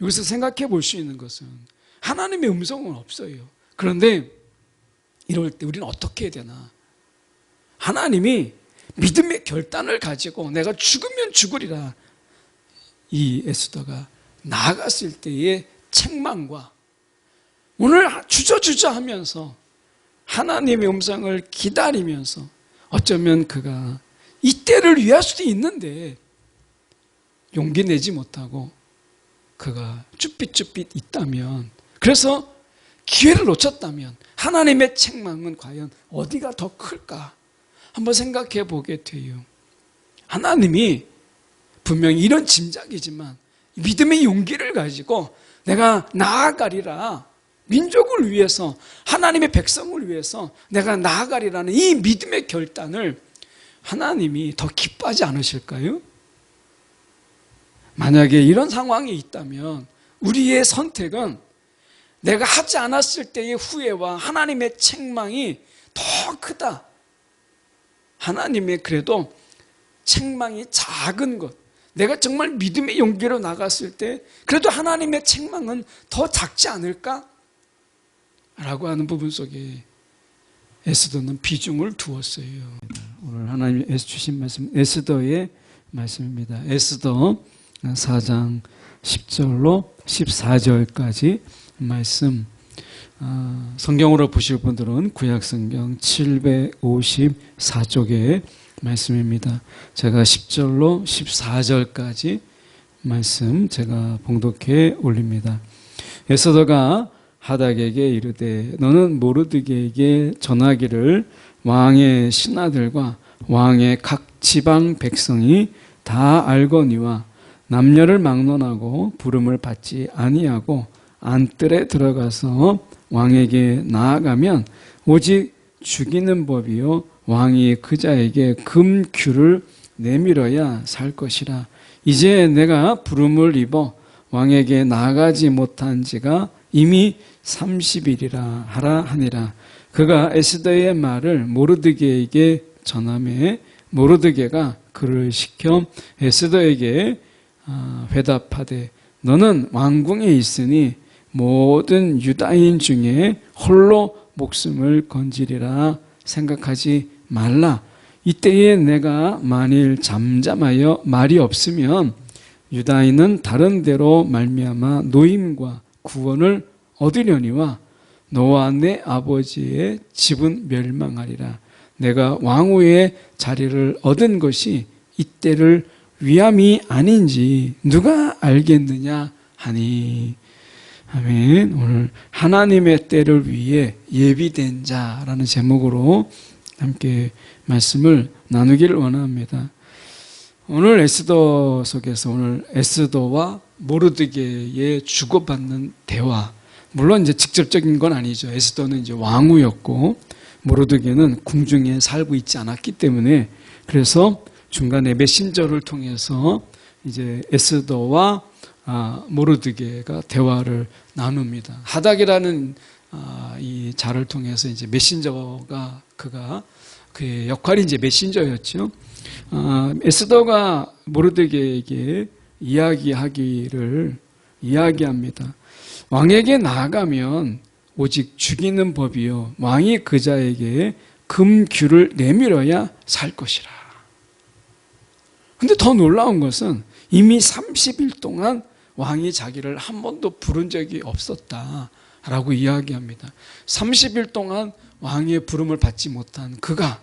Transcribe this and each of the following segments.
여기서 생각해 볼 수 있는 것은 하나님의 음성은 없어요. 그런데 이럴 때 우리는 어떻게 해야 되나? 하나님이 믿음의 결단을 가지고 내가 죽으면 죽으리라, 이 에스더가 나아갔을 때의 책망과 오늘 주저주저 하면서 하나님의 음성을 기다리면서 어쩌면 그가 이때를 위할 수도 있는데 용기 내지 못하고 그가 쭈삣쭈삣 있다면, 그래서 기회를 놓쳤다면 하나님의 책망은 과연 어디가 더 클까 한번 생각해 보게 돼요. 하나님이 분명히 이런 짐작이지만 믿음의 용기를 가지고 내가 나아가리라, 민족을 위해서, 하나님의 백성을 위해서 내가 나아가리라는 이 믿음의 결단을 하나님이 더 기뻐하지 않으실까요? 만약에 이런 상황이 있다면 우리의 선택은 내가 하지 않았을 때의 후회와 하나님의 책망이 더 크다. 하나님의 그래도 책망이 작은 것, 내가 정말 믿음의 용기로 나갔을 때 그래도 하나님의 책망은 더 작지 않을까? 라고 하는 부분 속에 에스더는 비중을 두었어요. 오늘 하나님께서 주신 말씀, 에스더의 말씀입니다. 에스더 4장 10절로 14절까지 말씀, 성경으로 보실 분들은 구약성경 754쪽의 말씀입니다. 제가 10절로 14절까지 말씀 제가 봉독해 올립니다. 에스더가 하닥에게 이르되 너는 모르드게에게 전하기를 왕의 신하들과 왕의 각 지방 백성이 다 알거니와 남녀를 막론하고 부름을 받지 아니하고 안뜰에 들어가서 왕에게 나아가면 오직 죽이는 법이요 왕이 그자에게 금규를 내밀어야 살 것이라. 이제 내가 부름을 입어 왕에게 나아가지 못한 지가 이미 30일이라 하라 하니라. 그가 에스더의 말을 모르드게에게 전하매 모르드게가 그를 시켜 에스더에게 회답하되 너는 왕궁에 있으니 모든 유다인 중에 홀로 목숨을 건지리라 생각하지 말라. 이때에 내가 만일 잠잠하여 말이 없으면 유다인은 다른 데로 말미암아 노임과 구원을 얻으려니와 너와 내 아버지의 집은 멸망하리라. 내가 왕후의 자리를 얻은 것이 이때를 위함이 아닌지 누가 알겠느냐 하니. 아멘. 오늘 하나님의 때를 위해 예비된 자라는 제목으로 함께 말씀을 나누기를 원합니다. 오늘 에스더 속에서 오늘 에스더와 모르드게의 주고받는 대화, 물론 이제 직접적인 건 아니죠. 에스더는 이제 왕후였고 모르드게는 궁중에 살고 있지 않았기 때문에, 그래서 중간에 메신저를 통해서 이제 에스더와 모르드게가 대화를 나눕니다. 하닥이라는 이 자를 통해서 이제 메신저가 그의 역할이 이제 메신저였죠. 에스더가 모르드게에게 이야기합니다. 왕에게 나아가면 오직 죽이는 법이요 왕이 그자에게 금규를 내밀어야 살 것이라. 근데 더 놀라운 것은 이미 30일 동안 왕이 자기를 한 번도 부른 적이 없었다라고 이야기합니다. 30일 동안 왕의 부름을 받지 못한 그가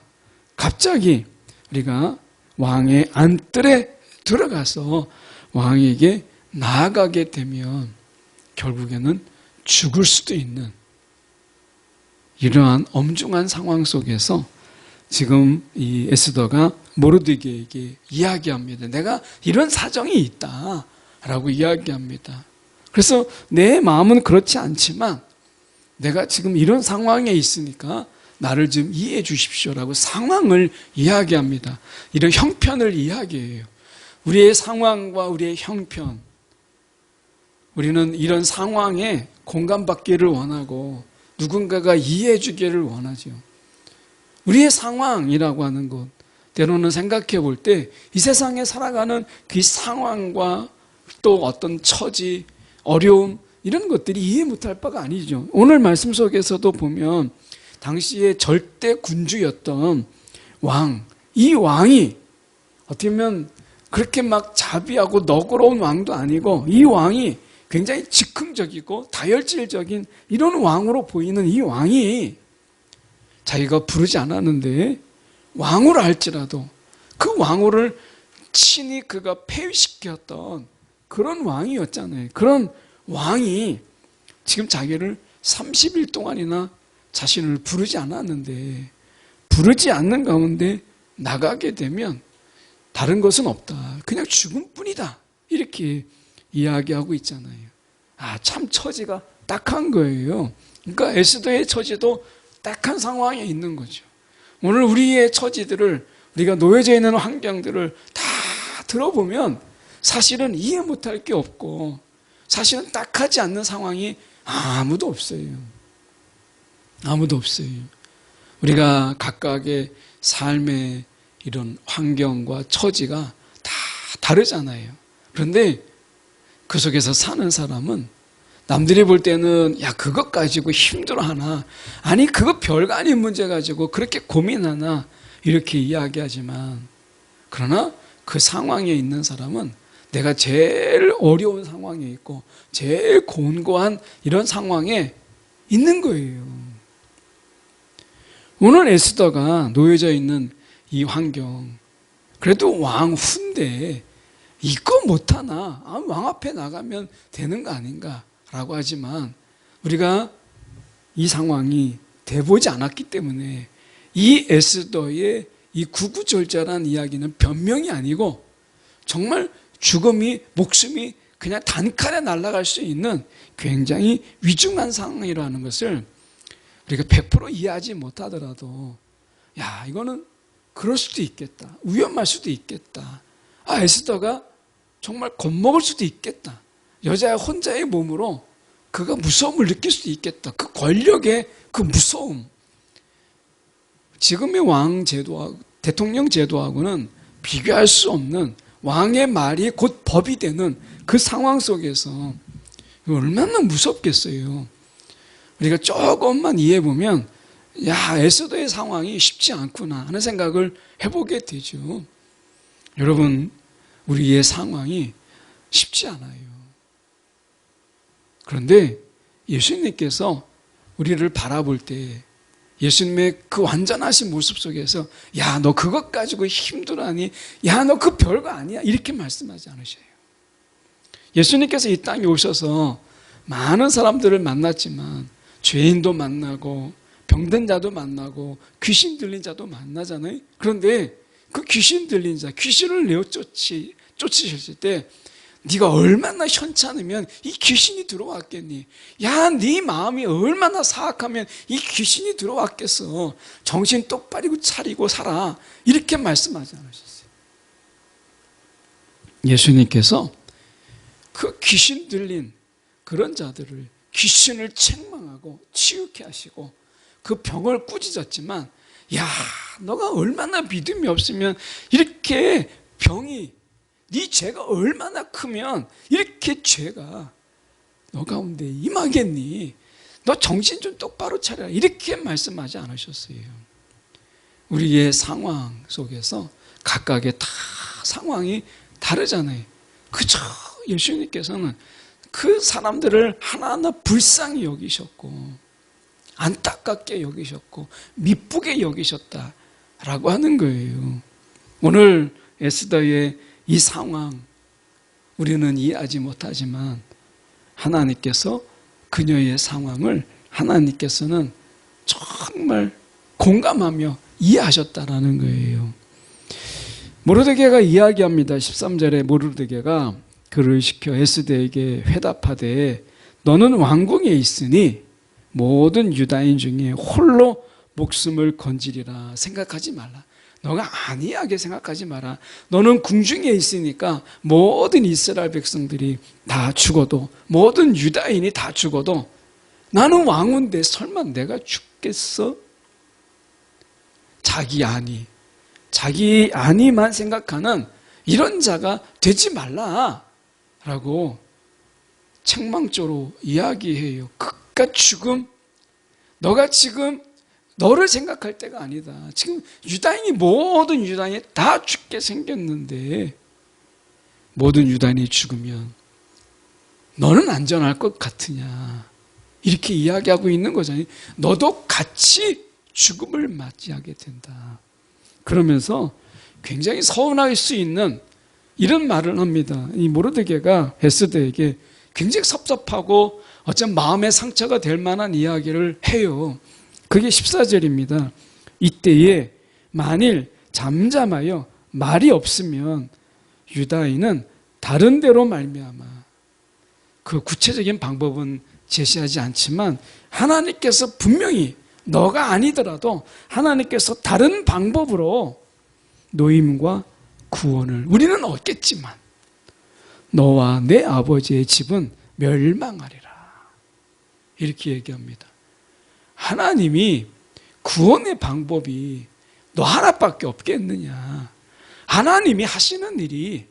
갑자기 우리가 왕의 안뜰에 들어가서 왕에게 나아가게 되면 결국에는 죽을 수도 있는 이러한 엄중한 상황 속에서 지금 이 에스더가 모르드게에게 이야기합니다. 내가 이런 사정이 있다라고 이야기합니다. 그래서 내 마음은 그렇지 않지만 내가 지금 이런 상황에 있으니까 나를 좀 이해해 주십시오라고 상황을 이야기합니다. 이런 형편을 이야기해요. 우리의 상황과 우리의 형편, 우리는 이런 상황에 공감받기를 원하고 누군가가 이해해 주기를 원하죠. 우리의 상황이라고 하는 것, 때로는 생각해 볼 때 이 세상에 살아가는 그 상황과 또 어떤 처지, 어려움 이런 것들이 이해 못할 바가 아니죠. 오늘 말씀 속에서도 보면 당시에 절대 군주였던 왕, 이 왕이 어떻게 보면 그렇게 막 자비하고 너그러운 왕도 아니고 이 왕이 굉장히 즉흥적이고 다혈질적인 이런 왕으로 보이는 이 왕이 자기가 부르지 않았는데 왕으로 할지라도 그 왕후를 친히 그가 폐위시켰던 그런 왕이었잖아요. 그런 왕이 지금 자기를 30일 동안이나 자신을 부르지 않았는데 부르지 않는 가운데 나가게 되면 다른 것은 없다. 그냥 죽음뿐이다. 이렇게 이야기하고 있잖아요. 참 처지가 딱한 거예요. 그러니까 에스더의 처지도 딱한 상황에 있는 거죠. 오늘 우리의 처지들을 우리가 놓여져 있는 환경들을 다 들어보면 사실은 이해 못할 게 없고 사실은 딱하지 않는 상황이 아무도 없어요. 아무도 없어요. 우리가 각각의 삶의 이런 환경과 처지가 다 다르잖아요. 그런데 그 속에서 사는 사람은 남들이 볼 때는 야 그것 가지고 힘들어하나 아니 그거 별거 아닌 문제 가지고 그렇게 고민하나 이렇게 이야기하지만 그러나 그 상황에 있는 사람은 내가 제일 어려운 상황에 있고 제일 곤고한 이런 상황에 있는 거예요. 오늘 에스더가 놓여져 있는 이 환경 그래도 왕후인데 이거 못하나 왕 앞에 나가면 되는 거 아닌가 라고 하지만 우리가 이 상황이 돼보지 않았기 때문에 이 에스더의 이 구구절절한 이야기는 변명이 아니고 정말 죽음이 목숨이 그냥 단칼에 날아갈 수 있는 굉장히 위중한 상황이라는 것을 우리가 100% 이해하지 못하더라도 야 이거는 그럴 수도 있겠다. 위험할 수도 있겠다. 에스더가 정말 겁먹을 수도 있겠다. 여자 혼자의 몸으로 그가 무서움을 느낄 수도 있겠다. 그 권력의 그 무서움. 지금의 왕 제도하고 대통령 제도하고는 비교할 수 없는 왕의 말이 곧 법이 되는 그 상황 속에서 얼마나 무섭겠어요. 우리가 조금만 이해해보면 야 에스더의 상황이 쉽지 않구나 하는 생각을 해보게 되죠. 여러분 우리의 상황이 쉽지 않아요. 그런데 예수님께서 우리를 바라볼 때 예수님의 그 완전하신 모습 속에서 야 너 그것 가지고 힘들어하니 야 너 그 별거 아니야 이렇게 말씀하지 않으셔요. 예수님께서 이 땅에 오셔서 많은 사람들을 만났지만 죄인도 만나고 병든 자도 만나고 귀신 들린 자도 만나잖아요. 그런데 그 귀신 들린 자, 귀신을 내어 쫓으셨을 때 네가 얼마나 현찮으면 이 귀신이 들어왔겠니? 야, 네 마음이 얼마나 사악하면 이 귀신이 들어왔겠어. 정신 똑바로 차리고 살아. 이렇게 말씀하지 않으셨어요. 예수님께서 그 귀신 들린 그런 자들을 귀신을 책망하고 치유케 하시고 그 병을 꾸짖었지만 야, 너가 얼마나 믿음이 없으면 이렇게 병이 네 죄가 얼마나 크면 이렇게 죄가 너 가운데 임하겠니? 너 정신 좀 똑바로 차려라. 이렇게 말씀하지 않으셨어요. 우리의 상황 속에서 각각의 다 상황이 다르잖아요. 그저 예수님께서는 그 사람들을 하나하나 불쌍히 여기셨고 안타깝게 여기셨고 미쁘게 여기셨다라고 하는 거예요. 오늘 에스더의 이 상황 우리는 이해하지 못하지만 하나님께서 그녀의 상황을 하나님께서는 정말 공감하며 이해하셨다라는 거예요. 모르드게가 이야기합니다. 13절에 모르드게가 그를 시켜 에스더에게 회답하되 너는 왕궁에 있으니 모든 유다인 중에 홀로 목숨을 건지리라 생각하지 말라. 너가 안이하게 생각하지 마라. 너는 궁중에 있으니까 모든 이스라엘 백성들이 다 죽어도 모든 유다인이 다 죽어도 나는 왕인데 설마 내가 죽겠어? 자기 안위만 생각하는 이런 자가 되지 말라 라고 책망조로 이야기해요. 그깟 죽음, 너가 지금 너를 생각할 때가 아니다. 지금 모든 유다인이 다 죽게 생겼는데 모든 유다인이 죽으면 너는 안전할 것 같으냐, 이렇게 이야기하고 있는 거잖아요. 너도 같이 죽음을 맞이하게 된다. 그러면서 굉장히 서운할 수 있는 이런 말을 합니다. 이 모르드게가 에스더에게 굉장히 섭섭하고 어쩜 마음의 상처가 될 만한 이야기를 해요. 그게 14절입니다. 이때에 만일 잠잠하여 말이 없으면 유다인은 다른 데로 말미암아, 그 구체적인 방법은 제시하지 않지만 하나님께서 분명히 너가 아니더라도 하나님께서 다른 방법으로 노임과 구원을 우리는 얻겠지만 너와 내 아버지의 집은 멸망하리라, 이렇게 얘기합니다. 하나님이 구원의 방법이 너 하나밖에 없겠느냐, 하나님이 하시는 일이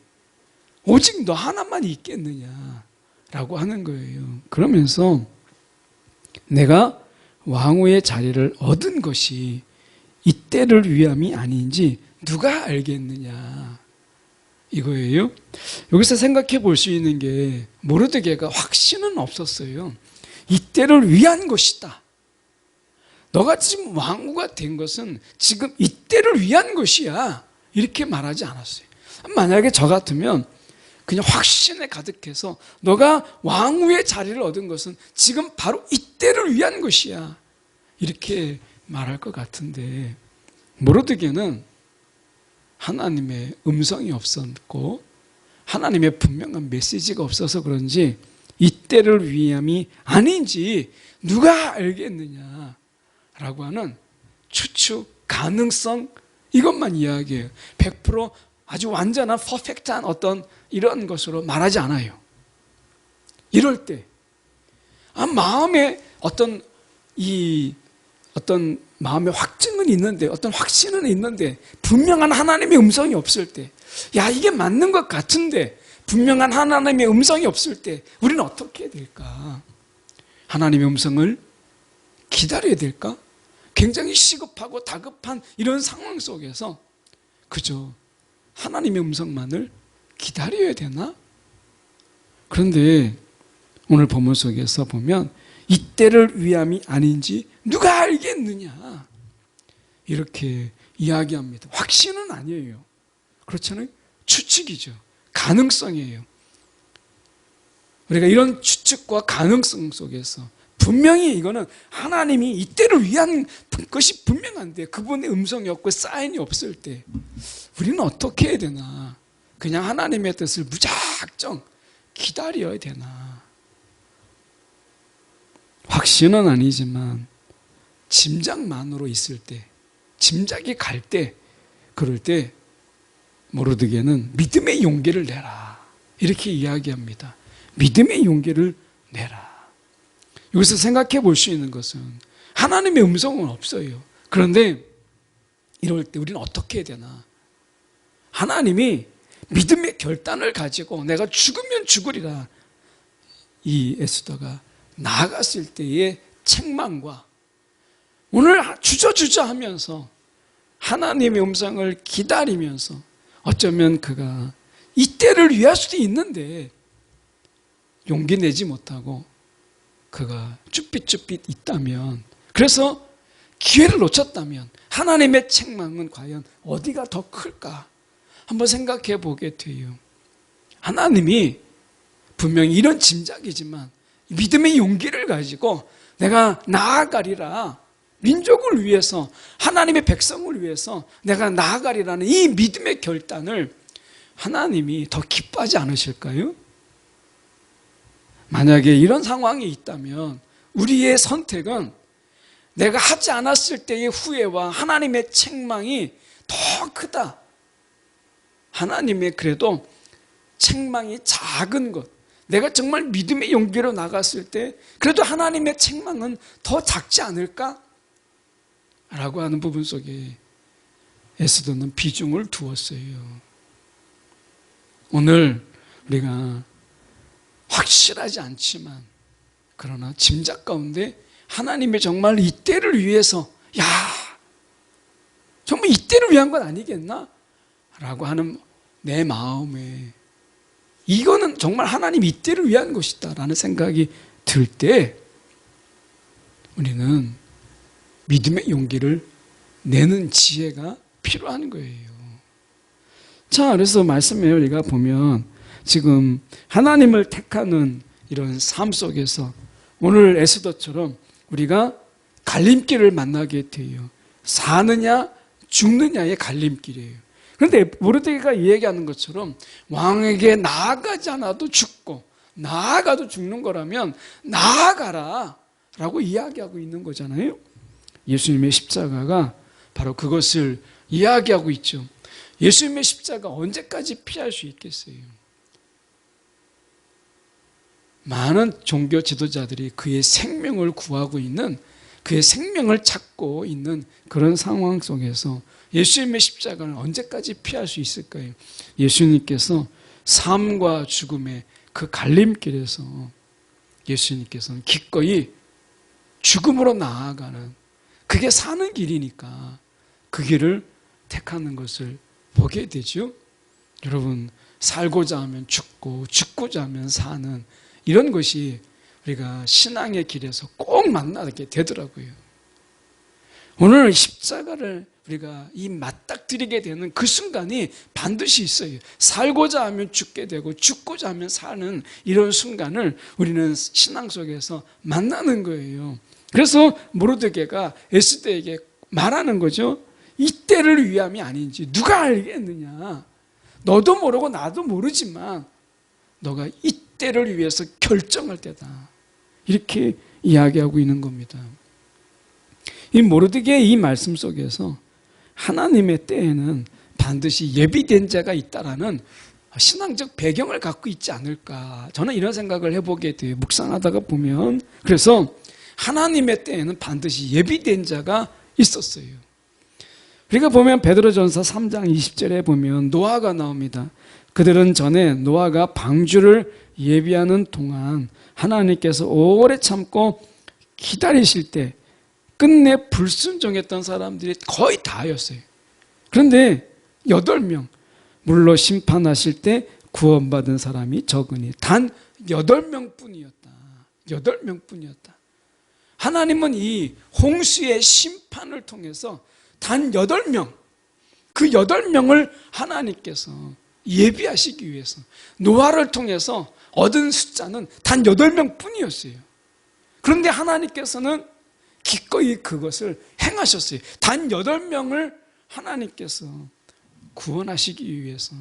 오직 너 하나만 있겠느냐라고 하는 거예요. 그러면서 내가 왕후의 자리를 얻은 것이 이때를 위함이 아닌지 누가 알겠느냐, 이거예요. 여기서 생각해 볼 수 있는 게 모르드게가 확신은 없었어요. 이때를 위한 것이다. 너가 지금 왕후가 된 것은 지금 이때를 위한 것이야, 이렇게 말하지 않았어요. 만약에 저 같으면 그냥 확신에 가득해서 너가 왕후의 자리를 얻은 것은 지금 바로 이때를 위한 것이야, 이렇게 말할 것 같은데 모르드게는 하나님의 음성이 없었고 하나님의 분명한 메시지가 없어서 그런지 이때를 위함이 아닌지 누가 알겠느냐라고 하는 추측, 가능성, 이것만 이야기해요. 100% 아주 완전한 퍼펙트한 어떤 이런 것으로 말하지 않아요. 이럴 때 마음에 어떤 마음의 확증은 있는데, 어떤 확신은 있는데 분명한 하나님의 음성이 없을 때, 야 이게 맞는 것 같은데 분명한 하나님의 음성이 없을 때 우리는 어떻게 해야 될까? 하나님의 음성을 기다려야 될까? 굉장히 시급하고 다급한 이런 상황 속에서 그저 하나님의 음성만을 기다려야 되나? 그런데 오늘 본문 속에서 보면 이때를 위함이 아닌지 누가 알겠느냐, 이렇게 이야기합니다. 확신은 아니에요. 그렇잖아요. 추측이죠. 가능성이에요. 우리가 이런 추측과 가능성 속에서 분명히 이거는 하나님이 이때를 위한 것이 분명한데 그분의 음성이 없고 사인이 없을 때 우리는 어떻게 해야 되나? 그냥 하나님의 뜻을 무작정 기다려야 되나? 확신은 아니지만 짐작만으로 있을 때, 짐작이 갈 때, 그럴 때 모르드게는 믿음의 용기를 내라, 이렇게 이야기합니다. 믿음의 용기를 내라. 여기서 생각해 볼 수 있는 것은 하나님의 음성은 없어요. 그런데 이럴 때 우리는 어떻게 해야 되나? 하나님이 믿음의 결단을 가지고 내가 죽으면 죽으리라, 이 에스더가 나아갔을 때의 책망과 오늘 주저주저 하면서 하나님의 음성을 기다리면서 어쩌면 그가 이때를 위할 수도 있는데 용기 내지 못하고 그가 쭈삣쭈삣 있다면, 그래서 기회를 놓쳤다면 하나님의 책망은 과연 어디가 더 클까? 한번 생각해 보게 돼요. 하나님이 분명히 이런 짐작이지만 믿음의 용기를 가지고 내가 나아가리라, 민족을 위해서, 하나님의 백성을 위해서 내가 나아가리라는 이 믿음의 결단을 하나님이 더 기뻐하지 않으실까요? 만약에 이런 상황이 있다면 우리의 선택은 내가 하지 않았을 때의 후회와 하나님의 책망이 더 크다. 하나님의 그래도 책망이 작은 것, 내가 정말 믿음의 용기로 나갔을 때 그래도 하나님의 책망은 더 작지 않을까? 라고 하는 부분 속에 에스더는 비중을 두었어요. 오늘 우리가 확실하지 않지만 그러나 짐작 가운데 하나님이 정말 이때를 위해서 야 정말 이때를 위한 건 아니겠나? 라고 하는 내 마음에 이거는 정말 하나님 이때를 위한 것이다 라는 생각이 들 때 우리는 믿음의 용기를 내는 지혜가 필요한 거예요. 자, 그래서 말씀에 우리가 보면 지금 하나님을 택하는 이런 삶 속에서 오늘 에스더처럼 우리가 갈림길을 만나게 돼요. 사느냐 죽느냐의 갈림길이에요. 그런데 모르드게가 이야기하는 것처럼 왕에게 나아가지 않아도 죽고 나아가도 죽는 거라면 나아가라 라고 이야기하고 있는 거잖아요. 예수님의 십자가가 바로 그것을 이야기하고 있죠. 예수님의 십자가 언제까지 피할 수 있겠어요? 많은 종교 지도자들이 그의 생명을 구하고 있는, 그의 생명을 찾고 있는 그런 상황 속에서 예수님의 십자가는 언제까지 피할 수 있을까요? 예수님께서 삶과 죽음의 그 갈림길에서 예수님께서는 기꺼이 죽음으로 나아가는, 그게 사는 길이니까 그 길을 택하는 것을 보게 되죠. 여러분, 살고자 하면 죽고 죽고자 하면 사는 이런 것이 우리가 신앙의 길에서 꼭 만나게 되더라고요. 오늘 십자가를 우리가 이 맞닥뜨리게 되는 그 순간이 반드시 있어요. 살고자 하면 죽게 되고 죽고자 하면 사는 이런 순간을 우리는 신앙 속에서 만나는 거예요. 그래서 모르드게가 에스더에게 말하는 거죠. 이때를 위함이 아닌지 누가 알겠느냐. 너도 모르고 나도 모르지만 너가 이때를 위해서 결정할 때다. 이렇게 이야기하고 있는 겁니다. 이 모르드게의 이 말씀 속에서 하나님의 때에는 반드시 예비된 자가 있다라는 신앙적 배경을 갖고 있지 않을까, 저는 이런 생각을 해보게 돼요. 묵상하다가 보면. 그래서 하나님의 때에는 반드시 예비된 자가 있었어요. 우리가 보면 베드로전서 3장 20절에 보면 노아가 나옵니다. 그들은 전에 노아가 방주를 예비하는 동안 하나님께서 오래 참고 기다리실 때 끝내 불순종했던 사람들이 거의 다였어요. 그런데 8명, 물로 심판하실 때 구원받은 사람이 적으니 단 8명 뿐이었다. 8명 뿐이었다. 하나님은 이 홍수의 심판을 통해서 단 8명, 그 8명을 하나님께서 예비하시기 위해서 노아를 통해서 얻은 숫자는 단 8명 뿐이었어요. 그런데 하나님께서는 기꺼이 그것을 행하셨어요. 단 8명을 하나님께서 구원하시기 위해서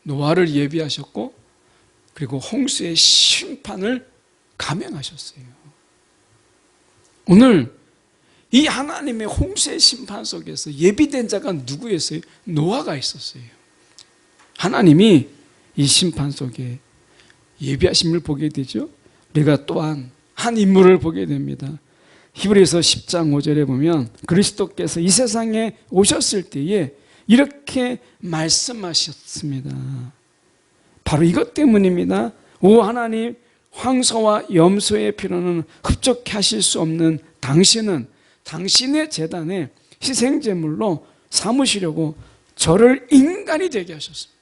노아를 예비하셨고 그리고 홍수의 심판을 감행하셨어요. 오늘 이 하나님의 홍수의 심판 속에서 예비된 자가 누구였어요? 노아가 있었어요. 하나님이 이 심판 속에 예비하심을 보게 되죠. 우리가 또한 한 인물을 보게 됩니다. 히브리서 10장 5절에 보면 그리스도께서 이 세상에 오셨을 때에 이렇게 말씀하셨습니다. 바로 이것 때문입니다. 오 하나님, 황소와 염소의 피로는 흡족해 하실 수 없는 당신은 당신의 제단에 희생제물로 삼으시려고 저를 인간이 되게 하셨습니다.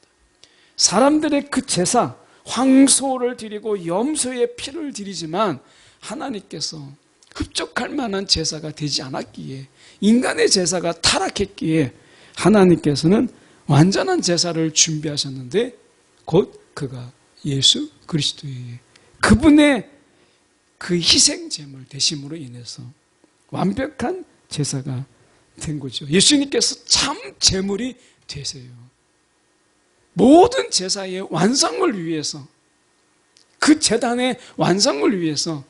사람들의 그 제사, 황소를 드리고 염소의 피를 드리지만 하나님께서 흡족할 만한 제사가 되지 않았기에, 인간의 제사가 타락했기에 하나님께서는 완전한 제사를 준비하셨는데 곧 그가 예수 그리스도의 그분의 그 희생제물 되심으로 인해서 완벽한 제사가 된 거죠. 예수님께서 참 제물이 되세요. 모든 제사의 완성을 위해서, 그 제단의 완성을 위해서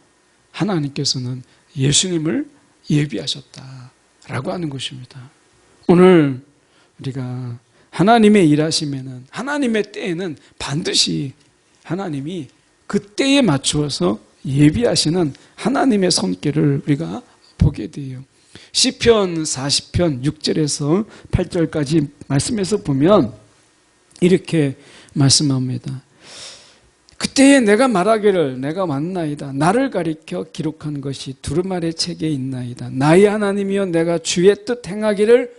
하나님께서는 예수님을 예비하셨다라고 하는 것입니다. 오늘 우리가 하나님의 일하심에는, 하나님의 때에는 반드시 하나님이 그 때에 맞추어서 예비하시는 하나님의 손길을 우리가 보게 돼요. 시편 40편 6절에서 8절까지 말씀에서 보면 이렇게 말씀합니다. 그때에 내가 말하기를 내가 왔나이다. 나를 가리켜 기록한 것이 두루마리 책에 있나이다. 나의 하나님이여 내가 주의 뜻 행하기를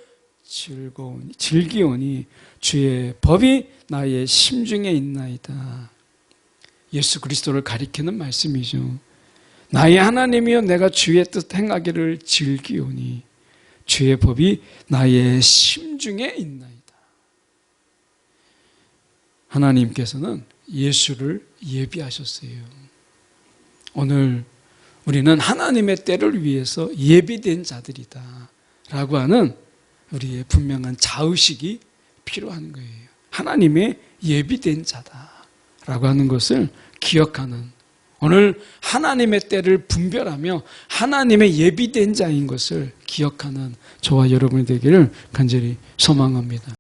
즐기오니 주의 법이 나의 심중에 있나이다. 예수 그리스도를 가리키는 말씀이죠. 나의 하나님이여 내가 주의 뜻 행하기를 즐기오니 주의 법이 나의 심중에 있나이다. 하나님께서는 예수를 예비하셨어요. 오늘 우리는 하나님의 때를 위해서 예비된 자들이다 라고 하는 우리의 분명한 자의식이 필요한 거예요. 하나님의 예비된 자다라고 하는 것을 기억하는, 오늘 하나님의 때를 분별하며 하나님의 예비된 자인 것을 기억하는 저와 여러분이 되기를 간절히 소망합니다.